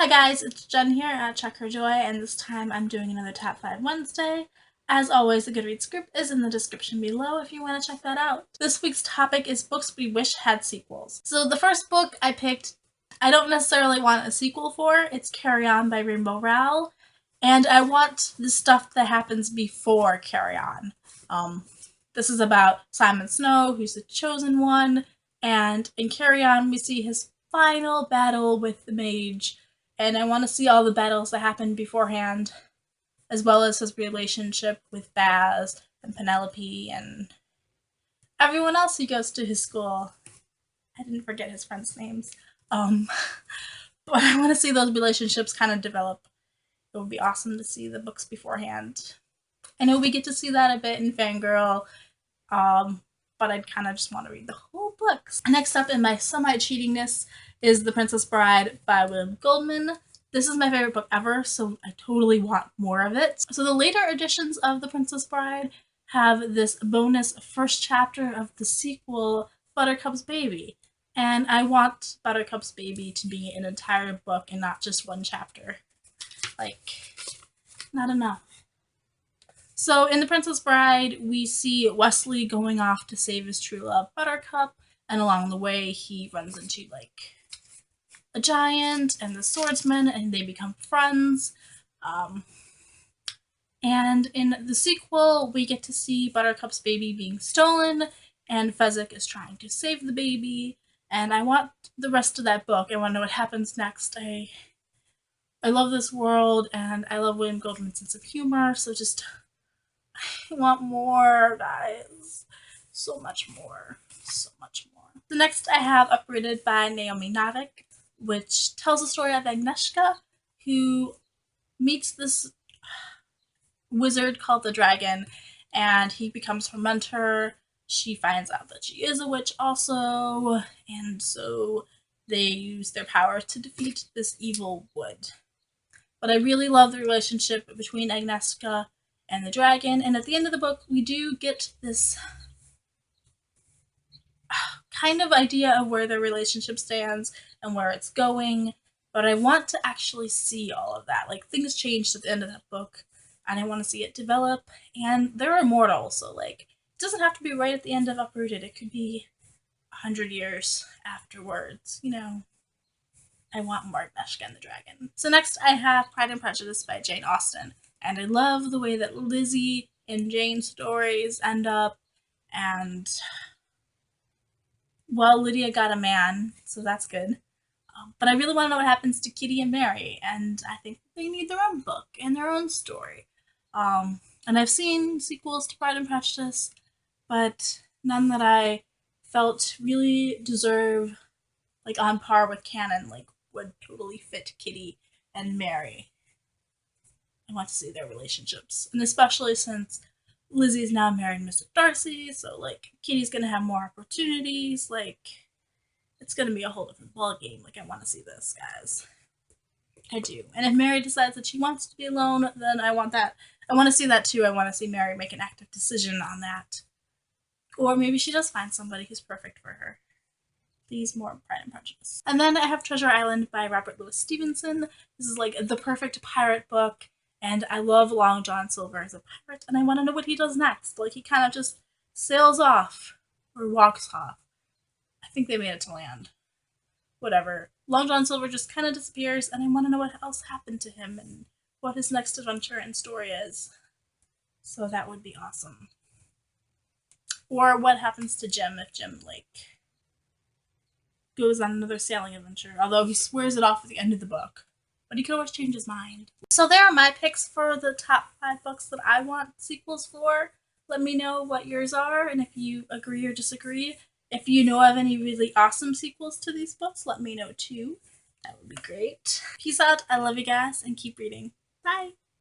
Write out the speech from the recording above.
Hi guys, it's Jen here at Check Her Joy, and this time I'm doing another Top 5 Wednesday. As always, the Goodreads group is in the description below if you want to check that out. This week's topic is books we wish had sequels. So the first book I picked, I don't necessarily want a sequel for. It's Carry On by Rowell, and I want the stuff that happens before Carry On. This is about Simon Snow, who's the chosen one, and in Carry On we see his final battle with the mage. And I want to see all the battles that happened beforehand, as well as his relationship with Baz and Penelope and everyone else he goes to his school. I didn't forget his friends' names. But I want to see those relationships kind of develop. It would be awesome to see the books beforehand. I know we get to see that a bit in Fangirl, but I'd kind of just want to read the whole books. Next up in my semi-cheatingness is The Princess Bride by Goldman. This is my favorite book ever, so I totally want more of it. So the later editions of The Princess Bride have this bonus first chapter of the sequel, Buttercup's Baby. And I want Buttercup's Baby to be an entire book and not just one chapter. Like, not enough. So in The Princess Bride, we see Wesley going off to save his true love, Buttercup, and along the way he runs into, like, a giant and the swordsman, and they become friends. And in the sequel, we get to see Buttercup's baby being stolen, and Fezzik is trying to save the baby, and I want the rest of that book. I want to know what happens next. I love this world, and I love William Goldman's sense of humor, so just, I want more, guys. So much more. So much more. The next I have Uprooted by Naomi Novik, which tells the story of Agnieszka, who meets this wizard called the Dragon, and he becomes her mentor. She finds out that she is a witch also, and so they use their power to defeat this evil wood. But I really love the relationship between Agnieszka and the dragon, and at the end of the book we do get this kind of idea of where their relationship stands and where it's going, but I want to actually see all of that. Like, things changed at the end of that book, and I want to see it develop, and they're immortal, so, like, it doesn't have to be right at the end of Uprooted. It could be 100 years afterwards, you know. I want more Agnieszka and the Dragon. So next I have Pride and Prejudice by Jane Austen, and I love the way that Lizzie and Jane's stories end up, and, well, Lydia got a man, so that's good. But I really want to know what happens to Kitty and Mary, and I think they need their own book and their own story. And I've seen sequels to Pride and Prejudice, but none that I felt really deserve, like, on par with canon, like, would totally fit Kitty and Mary. I want to see their relationships, and especially since Lizzie's now married Mr. Darcy, so, like, Kitty's gonna have more opportunities, like, it's gonna be a whole different ballgame. Like, I want to see this, guys. I do. And if Mary decides that she wants to be alone, then I want that. I want to see that too. I want to see Mary make an active decision on that. Or maybe she does find somebody who's perfect for her. Please, more Pride and Prejudice. And then I have Treasure Island by Robert Louis Stevenson. This is, like, the perfect pirate book, and I love Long John Silver as a pirate, and I want to know what he does next. Like, he kind of just sails off, or walks off. I think they made it to land. Whatever. Long John Silver just kind of disappears, and I want to know what else happened to him and what his next adventure and story is. So that would be awesome. Or what happens to Jim if Jim, like, goes on another sailing adventure, although he swears it off at the end of the book. But he could always change his mind. So there are my picks for the top 5 books that I want sequels for. Let me know what yours are, and if you agree or disagree. If you know of any really awesome sequels to these books, let me know too. That would be great. Peace out, I love you guys, and keep reading. Bye!